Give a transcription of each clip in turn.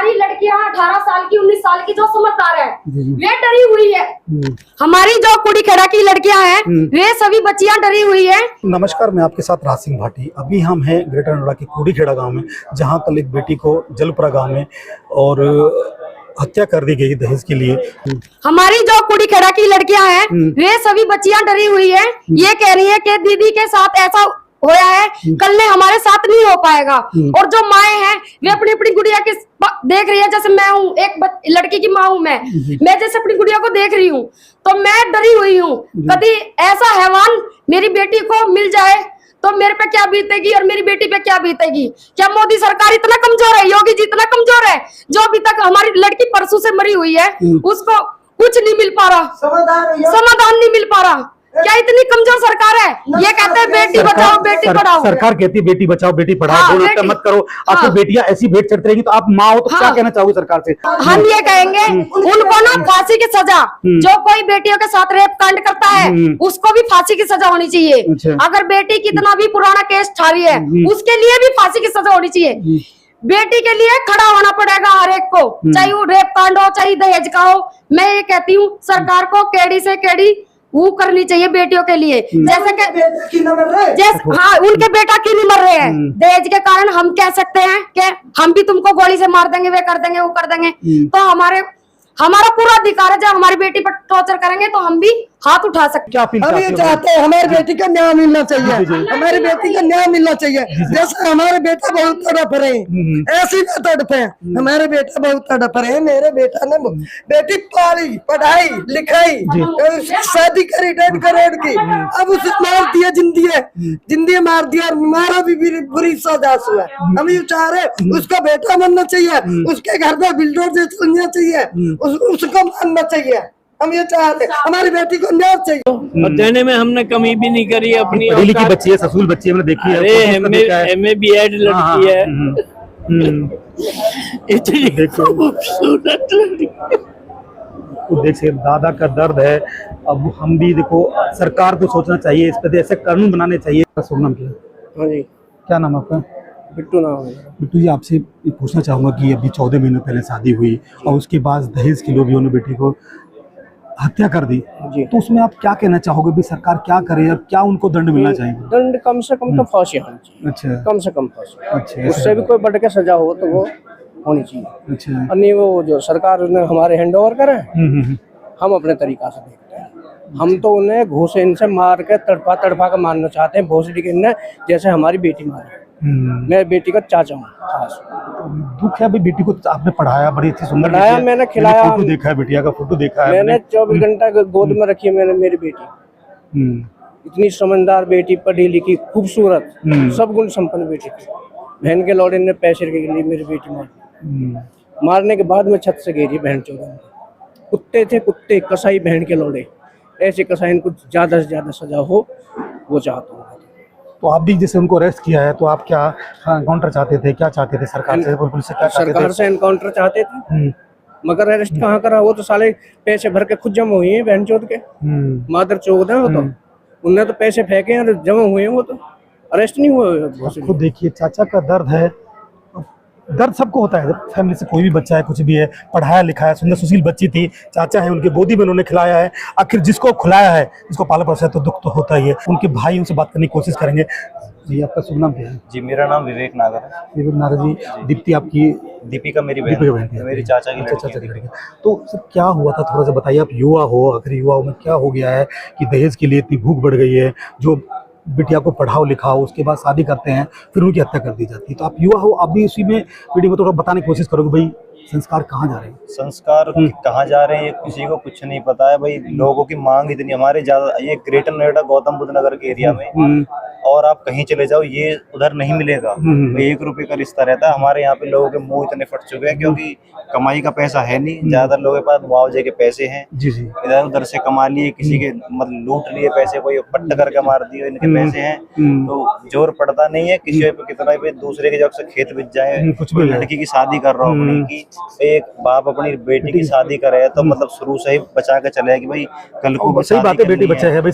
हमारी लड़कियां 18 साल की 19 साल की जो समझदार है वे डरी हुई है। हमारी जो कुड़ीखेड़ा की लड़कियां हैं वे सभी बच्चियां डरी हुई है। नमस्कार, मैं आपके साथ राज सिंह भाटी। अभी हम हैं ग्रेटर नोएडा के कुड़ीखेड़ा गांव में, जहां कल एक बेटी को जलपुरा गांव में और हत्या कर दी गई दहेज के लिए। हमारी जो कुड़ीखेड़ा की लड़कियां हैं वे सभी बच्चियां डरी हुई है। ये कह रही है कि दीदी के साथ ऐसा होया है, कल ने हमारे साथ नहीं हो पाएगा। और जो माएँ हैं वे अपनी अपनी गुड़िया के देख रही है, जैसे मैं हूँ एक लड़की की माँ हूँ, मैं जैसे अपनी गुड़िया को देख रही हूँ तो मैं डरी हुई हूँ। कभी ऐसा हैवान मेरी बेटी को मिल जाए तो मेरे पे क्या बीतेगी और मेरी बेटी पे क्या बीतेगी। क्या मोदी सरकार इतना कमजोर है, योगी जी इतना कमजोर है, जो अभी तक हमारी लड़की परसों से मरी हुई है उसको कुछ नहीं मिल पा रहा, समाधान नहीं मिल पा रहा। क्या इतनी कमजोर सरकार है? ये कहते हैं बेटी बचाओ बेटी पढ़ाओ। सरकार कहती है बेटी बचाओ बेटी पढ़ाओ। हाँ, मत करो। आपको बेटियां ऐसी भेंट चढ़ती रहेगी तो आप माँ हो तो क्या कहना चाहोगे सरकार से? हम ये कहेंगे उनको ना फांसी की सजा, जो कोई बेटियों के साथ रेप कांड करता है उसको भी फांसी की सजा होनी चाहिए। अगर बेटी कितना भी पुराना केस ठा रही है उसके लिए भी फांसी की सजा होनी चाहिए। बेटी के लिए खड़ा होना पड़ेगा हर एक को, चाहे वो रेप कांड हो चाहे दहेज का हो। मैं ये कहती हूँ सरकार को केड़ी से केड़ी वो करनी चाहिए बेटियों के लिए। जैसे हाँ, उनके बेटा क्यों नहीं मर रहे हैं दहेज के कारण। हम कह सकते हैं कि हम भी तुमको गोली से मार देंगे, वे कर देंगे वो कर देंगे, तो हमारा पूरा अधिकार है। जब हमारी बेटी पर टॉर्चर करेंगे तो हम भी हाथ उठा सकते हैं। हम ये चाहते हैं हमारी बेटी का न्याय मिलना चाहिए, हमारी बेटी का न्याय मिलना चाहिए। जैसे हमारे बेटा बहुत तड़प रहे हैं ऐसे ही तड़पे। हमारे बेटा बहुत तड़प रहे हैं। मेरे बेटा ने बेटी पाली, पढ़ाई लिखाई, शादी करी 1.5 करोड़ की, अब उसे मार दिया, जिंदगी मार दिया और हमारा भी बुरी सजा हुआ। हम ये चाह रहे उसका बेटा बनना चाहिए, उसके घर में बिल्डर से चलना चाहिए, उसको मानना चाहिए। हम ये चाहते हमारी बेटी को न्याय चाहिए। और देने में हमने कमी भी नहीं करी अपनी। पढ़ी लिखी बच्ची है, ससुर बच्ची है, मैंने देखी है। एमए बीएड लड़की है, इतनी खूबसूरत लड़की। तो देखिए दादा का दर्द है। अब हम भी देखो सरकार को सोचना चाहिए, इस पर ऐसे कानून बनाने चाहिए। शुभ नाम क्या? हाँ जी, क्या नाम आपका? बिट्टू नाम है। बिट्टू जी, आपसे पूछना चाहूँगा कि अभी 14 महीने पहले शादी हुई और उसके बाद दहेज के लोग उन्होंने बेटी को हत्या कर दी, तो उसमें आप क्या कहना चाहोगे भी सरकार क्या करे और क्या उनको दंड मिलना चाहिए? दंड कम से कम तो फांसी होनी चाहिए। अच्छा, कम से कम फांसी। अच्छा, उससे भी कोई बढ़ के सजा हो तो वो होनी चाहिए। अच्छा, और नहीं वो जो सरकार ने हमारे हैंड ओवर करे हम अपने तरीका से देखते हैं। हम तो उन्हें घूसे इनसे मार के तड़पा के मारना चाहते हैं, भोसड़ी के इन्हें, जैसे हमारी बेटी मारे। मैं बेटी का चाचा हूँ खास। दुख है। अभी बेटी को आपने पढ़ाया, बड़ी अच्छी सुंदर पढ़ाया, मैंने खिलाया, फोटो देखा है, बिटिया का फोटो देखा है मैंने 24 घंटा गोद में रखी है मैंने मेरी बेटी। इतनी समझदार बेटी, पढ़ी लिखी, खूबसूरत, सब गुण संपन्न बेटी थी। बहन के लौड़े ने पैसे के लिए मेरी बेटी मारने के बाद में छत से गिरी। बहन चौदह कुत्ते थे, कुत्ते कसाई बहन के लौड़े। ऐसे कसाई को ज्यादा से ज्यादा सजा हो वो चाहता हूँ। तो आप भी जैसे उनको अरेस्ट किया है तो आप क्या एनकाउंटर चाहते थे, क्या चाहते थे सरकार से, पुलिस से क्या चाहते थे? सरकार से एनकाउंटर चाहते थे, मगर अरेस्ट कहाँ करा? वो तो साले पैसे भर के खुद जमा हुए हैं बहन चौथ के, मादर चौथ है वो तो। उनने तो पैसे फेंके और जमा हुए हैं, वो तो अरेस्ट नहीं हुए। खुद देखिए चाचा का दर्द है। दर्द सबको होता है, फैमिली से कोई भी बच्चा है, कुछ भी है, पढ़ाया लिखाया, सुंदर सुशील बच्ची थी, चाचा है, उनके गोदी में उन्होंने खिलाया है। आखिर जिसको खिलाया है, जिसको पाला पोसा है तो दुख तो होता ही है। उनके भाई उनसे बात करने की कोशिश करेंगे। जी, आपका शुभ नाम क्या है? जी, मेरा नाम विवेक नागर है। विवेक नागर जी, दीप्ति आपकी? दीपिका मेरी बहन है, मेरी चाचा की लड़की। तो सर क्या हुआ था, थोड़ा सा बताइए। आप युवा हो, आखिर युवाओं में क्या हो गया है कि दहेज के लिए इतनी भूख बढ़ गई है? जो बिटिया को पढ़ाओ लिखाओ, उसके बाद शादी करते हैं, फिर उनकी हत्या कर दी जाती है। तो आप युवा हो, आप भी उसी में वीडियो में थोड़ा बताने की कोशिश करोगे भाई संस्कार कहाँ जा रहे हैं? संस्कार कहाँ जा रहे हैं ये किसी को कुछ नहीं पता है भाई। लोगों की मांग इतनी हमारे ज्यादा, ये ग्रेटर नोएडा गौतम बुद्ध नगर के एरिया में, और आप कहीं चले जाओ ये उधर नहीं मिलेगा। 1 रुपए का रिश्ता रहता है। हमारे यहाँ पे लोगों के मुंह इतने फट चुके हैं क्योंकि कमाई का पैसा है नहीं। ज्यादातर लोगों के पास मुआवजे के पैसे हैं, इधर उधर से कमा लिए, किसी के मतलब लूट लिए पैसे, कोई पट्ट करके मार दिए, इनके पैसे हैं तो जोर पड़ता नहीं है किसी पे कितना भी। दूसरे के जब से खेत बिक जाए, कोई लड़की की शादी कर रहा हूँ अपनी की, एक बाप अपनी बेटी की शादी करे तो मतलब शुरू से ही बचा के चले कि भाई कल को सही बात है, बेटी बच्चा है भाई,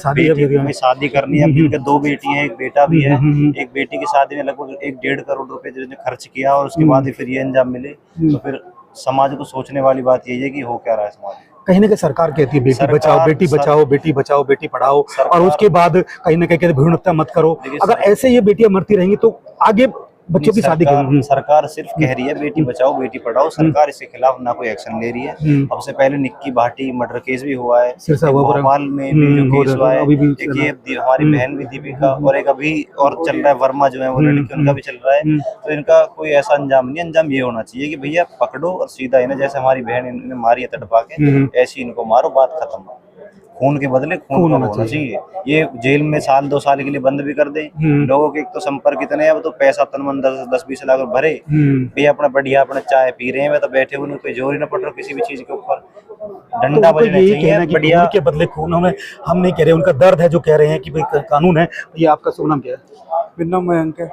शादी करनी है। उनके 2 बेटी हैं, एक बेटा भी है। एक बेटी की शादी में लगभग 1-1.5 करोड़ रुपए जिन्होंने खर्च किया और उसके बाद ही फिर ये अंजाम मिले। तो फिर समाज को सोचने वाली बात यही है कि हो क्या रहा है समाज में। कहीं ना कहीं सरकार कहती है बेटी सरकार- बचाओ बेटी बचाओ बेटी बचाओ बेटी पढ़ाओ, और उसके बाद कहीं ना कहीं कहते भ्रूण हत्या मत करो। अगर ऐसे ये बेटियां मरती रहेंगी तो आगे बच्चों की शादी करेंगी। सरकार सिर्फ कह रही है बेटी बचाओ बेटी पढ़ाओ, सरकार इसके खिलाफ ना कोई एक्शन ले रही है। अब से पहले निक्की भाटी मर्डर केस भी हुआ है, सिरसा हुआ, भोपाल में भी जो केस हुआ है, अभी भी एक ये हमारी बहन भी दीपिका, और एक अभी और चल रहा है वर्मा जो है वो लड़की, उनका भी चल रहा है। तो इनका कोई ऐसा अंजाम नहीं, अंजाम ये होना चाहिए कि भैया पकड़ो और सीधा इन्हें, जैसे हमारी बहन इन्हें मारी है तड़पा के, ऐसी इनको मारो, बात खत्म। खून के बदले खून का होना चाहिए। ये जेल में साल 2 साल के लिए बंद भी कर दे। लोगों के एक तो संपर्क इतने हैं, वो तो पैसा तन मन 10-20 लाख भरे भी अपना बढ़िया अपना चाय पी रहे हैं, वे तो बैठे हुए, कोई जोर ही ना पड़ रहा किसी भी चीज के ऊपर। डंडा बजना चाहिए बढ़िया। के बदले खून, हम नहीं कह रहे, उनका दर्द है जो कह रहे हैं कि भाई कानून है। ये आपका शुभ नाम क्या है? मेरा नाम मयंक है।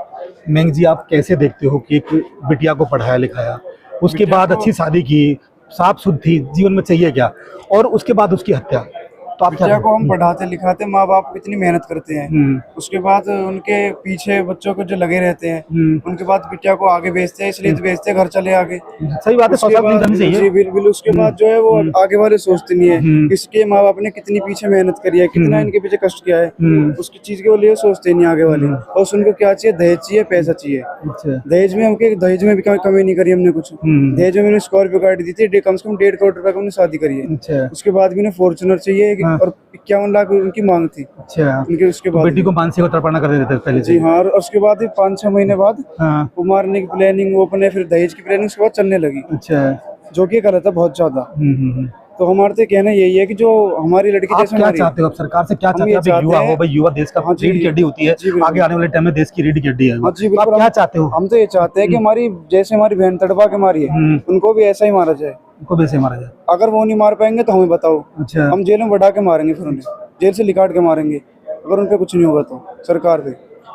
मेंग जी, आप कैसे देखते हो कि एक बिटिया को पढ़ाया लिखाया, उसके बाद अच्छी शादी की, साफ सुध थी, जीवन में चाहिए क्या, और उसके बाद उसकी हत्या, तो आप क्या बच्चा को हम पढ़ाते लिखाते, माँ बाप कितनी मेहनत करते हैं, उसके बाद उनके पीछे बच्चों को जो लगे रहते हैं, उनके बाद बिटिया को आगे भेजते हैं, इसलिए तो भेजते हैं घर चले आगे। सही बात है, उसके बाद जी बिल्कुल, उसके बाद जो है वो आगे वाले सोचते नहीं है इसके माँ बाप ने कितनी पीछे मेहनत करी है, कितना इनके पीछे कष्ट किया है, उसकी चीज के लिए सोचते नहीं आगे वाले। और उनको क्या चाहिए? दहेज चाहिए, पैसा चाहिए। दहेज में हमके दहेज में भी कमी नहीं करी हमने कुछ। दहेज में मैंने स्कॉर्पियो गाड़ी दी थी, कम से कम 1.5 करोड़ रुपए की हमने शादी करी है। उसके बाद भी उन्हें फॉर्च्यूनर चाहिए और 51 लाख उनकी मांग थी। अच्छा, उनके उसके बाद बेटी को मानसिक तड़पाना कर देते थे पहले जी हाँ, और उसके बाद 5-6 महीने बाद वो मारने की प्लानिंग, वो अपने फिर दहेज की प्लानिंग उसके बाद चलने लगी। अच्छा, जो कि गलत है बहुत ज्यादा। तो हमारे तो कहना यही है कि जो हमारी लड़की आप जैसे क्या चाहते हो? आप सरकार से क्या चाहते हो? आप युवा हो भाई, युवा देश का रीढ़ की हड्डी होती है, आगे आने वाले टाइम में देश की रीढ़ की हड्डी है। हाँ जी तो आप बिल्कुल। क्या चाहते हो? हम तो ये चाहते हैं कि हमारी जैसे हमारी बहन तड़पा के मारी है, उनको भी ऐसा ही मारा जाए। उनको भी ऐसे मारा जाए। अगर वो नहीं मार पाएंगे तो हमें बताओ, अच्छा, हम जेल में बढ़ा के मारेंगे, फिर उन्हें जेल से लिकाट के मारेंगे अगर उन पे कुछ नहीं होगा तो। सरकार पे,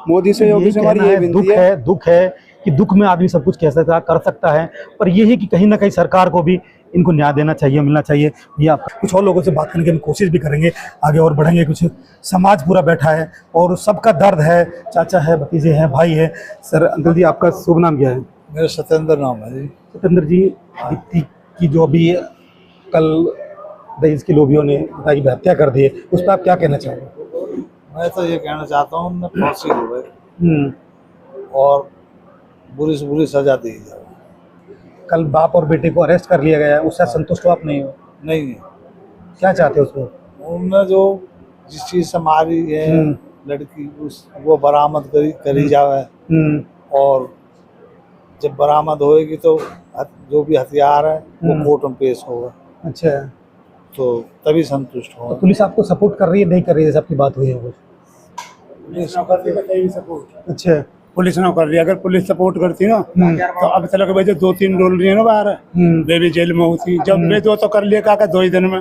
मोदी से, योगी से हमारी ये विनती है। दुख है कि दुख में आदमी सब कुछ कह सकता कर सकता है, पर ये है कि कहीं ना कहीं सरकार को भी इनको न्याय देना चाहिए, मिलना चाहिए। ये आप कुछ और लोगों से बात करने की हम कोशिश भी करेंगे, आगे और बढ़ेंगे। कुछ समाज पूरा बैठा है और सबका दर्द है, चाचा है, भतीजे हैं, भाई है। सर, अंकल जी, आपका शुभ नाम क्या है? मेरा सत्येंद्र नाम है जी। सत्येंद्र जी, दीप्ति की जो अभी कल दहेज के लोभियों ने बताई हत्या कर दी है, उस पर आप क्या कहना चाहोगे? मैं तो ये कहना चाहता हूँ उन्हें फांसी हो और बुरी से बुरी सजा दी जाए। कल बाप और बेटे को अरेस्ट कर लिया गया है, उससे संतुष्ट हो आप? नहीं हो? नहीं, क्या चाहते हो उसको? उनने जो जिस चीज से मारी है लड़की, वो बरामद करी जाए, और जब बरामद होएगी तो जो भी हथियार है वो कोर्ट में पेश होगा। अच्छा, तो तभी संतुष्ट हो। तो पुलिस आपको सपोर्ट कर रही है, नहीं कर रही है, जैसे आपकी बात हुई है वो? अच्छा, पुलिस ना कर रही। अगर पुलिस सपोर्ट करती ना तो अब तक भाई जो 2-3 डोल रही है ना बाहर, वे भी जेल में होती। जब वे दो तो कर लिया का 2 ही दिन में,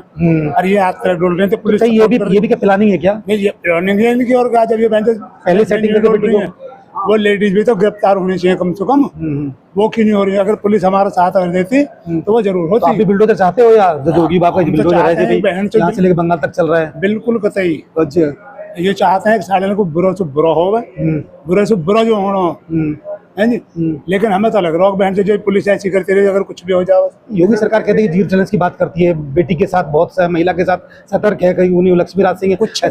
और ये आज तक डोल रहे हैं तो पुलिस ये भी क्या प्लानिंग है क्या? नहीं, ये प्लानिंग है इनकी। और क्या, जब ये पहले सेटिंग करके बेटी को, वो लेडीज भी तो गिरफ्तार होनी चाहिए कम से कम, वो क्यों नहीं हो रही है? अगर पुलिस हमारा साथ अगर देती तो वो जरूर होती। आप भी बिल्डोजर चाहते हो या जोगी बाबा का बिल्डोजर है जो यहाँ से लेकर बंगाल तक चल रहा है? बिल्कुल कतई। अच्छा, ये चाहते हैं कि साले को बुरा से बुरा हो, बुरे से बुरा जो होना है जी। लेकिन हमें तो लग रहा है बहन से जो पुलिस ऐसी करती रही, अगर कुछ भी हो जाए। योगी सरकार कहती है जीरो टॉलरेंस की बात करती है, बेटी के साथ बहुत सा महिला के साथ सतर्क है, कहीं उन्हीं लक्ष्मी राज सिंह कुछ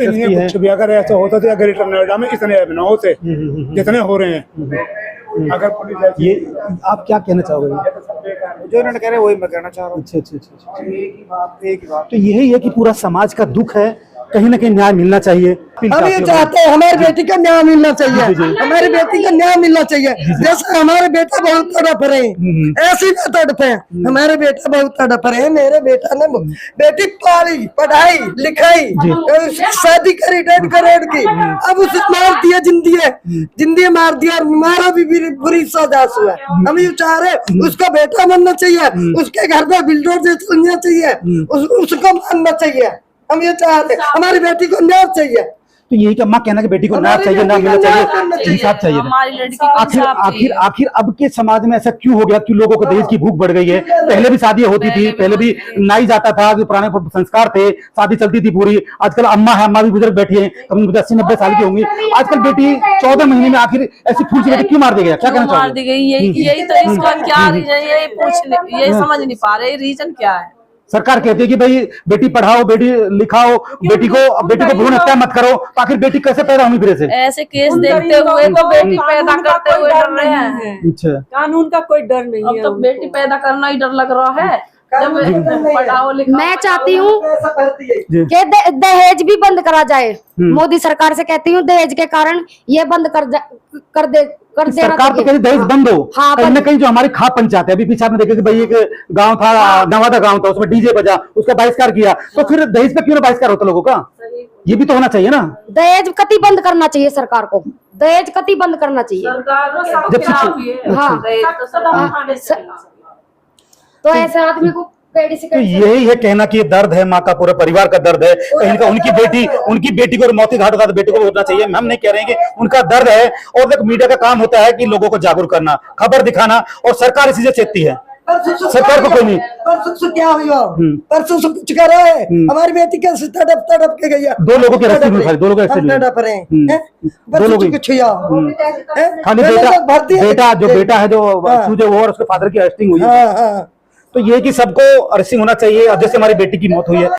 भी अगर ऐसा होता तो ग्रेटर नोएडा में इतने न होते जितने हो रहे हैं। अगर पुलिस ये आप क्या कहना चाहोगे? जो इन्होंने कह रहे हैं वही मैं कहना चाह रहा हूँ। अच्छा, एक ही बात। तो यही है कि पूरा समाज का दुख है, कहीं ना कहीं न्याय मिलना चाहिए। हम ये चाहते हैं हमारी बेटी का न्याय मिलना चाहिए, हमारी बेटी का न्याय मिलना चाहिए। जैसे हमारे बेटा बहुत तड़प रहे हैं, ऐसी ना तड़पे। हमारे बेटा बहुत तड़प रहे हैं, मेरे बेटा ने बेटी पाली, पढ़ाई लिखाई, शादी करी 1.5 करोड़ की, अब उसे मार दिया, जिंदगी मार दिया, मारा भी बुरी सजा हुआ। हम ये चाह रहे उसका बेटा बनना चाहिए, उसके घर में बिल्डर चलना चाहिए, उसको मानना चाहिए। हम ये चाहते हैं हमारी बेटी को न्याय चाहिए। तो यही क्या माँ कहना कि बेटी को ना हमारी चाहिए, ना बेटी का मिलना न्याय चाहिए, करना चाहिए। इंसाफ चाहिए। हमारी लड़की को आखिर इंसाफ आखिर चाहिए। आखिर अब के समाज में ऐसा क्यों हो गया? क्यों लोगों को दहेज की भूख बढ़ गई है? पहले भी शादियां होती थी, पहले भी नाई जाता था, जो पुराने संस्कार थे, शादी चलती थी पूरी। आजकल अम्मा है, अम्मा भी बुजुर्ग बैठी है, कम 80-90 साल की होंगी। आजकल बेटी 14 महीने में आखिर ऐसी फूल सी बेटी क्यों मार दी गया? क्या कहना मार चाहिए? दी गई, यही तो इसका क्या रीजन, यही समझ नहीं पा रहे रीजन क्या है। सरकार कहती है कि भाई बेटी पढ़ाओ, बेटी लिखाओ, बेटी को भ्रूण हत्या मत करो, तो आखिर बेटी कैसे पैदा होंगी फिर से? ऐसे केस देखते हुए तो बेटी पैदा करते हुए डर रहे हैं। अच्छा, कानून का कोई डर नहीं अब है तो बेटी पैदा करना ही डर लग रहा है। जब पढ़ाओ लिखाओ, मैं चाहती हूँ ऐसा करती है। कि दहेज भी बंद करा जाए। मोदी सरकार से कहती हूँ दहेज के कारण ये बंद कर देना सरकार तो चाहिए। कहती दहेज बंद हो। हाँ, कहीं ना कहीं जो हमारी खाप पंचायत है, अभी पीछे आपने देखा कि भाई एक गांव था, नवादा गांव था, उसमें डीजे बजा, उसका बहिष्कार किया, तो फिर दहेज पे क्यों ना बहिष्कार होता लोगों का? ये भी तो होना चाहिए ना। दहेज कति बंद करना चाहिए सरकार को, दहेज कति बंद करना चाहिए। सरकार तो सबके जब खिलाफ ही है। हाँ। दहेज तो सब उठाने से खिलाफ है। तो ऐसे आदमी को पेड़ी से तो यही है कहना कि ये दर्द है, माँ का पूरे परिवार का दर्द है। कहीं का उनकी बेटी को मौत के घाट उतार बेटी को होना चाहिए। हम नहीं कह रहे हैं कि उनका दर्द है, और एक मीडिया का काम होता है कि लोगों को जागरूक करना, खबर दिखाना, और सरकार इसी से चेतती है। सरकार को कोई नहीं। परसों से क्या हुआ? परसों से कुछ कर रहे हैं। हमारी बेटी कैसे तड़प के गई है। 2 लोगों की अरेस्ट हुई, 2 लोगों की अरेस्ट हुई। हम तड़प रहे हैं। 2 लोग परसों कुछ हुआ? खाली बेटा है जो सूजे वो, और उसके फादर की अरेस्टिंग हुई है। हाँ। तो ये कि सबको अरेस्टिंग होना चाहिए। अब जैसे हमारी बेटी की मौत हुई है,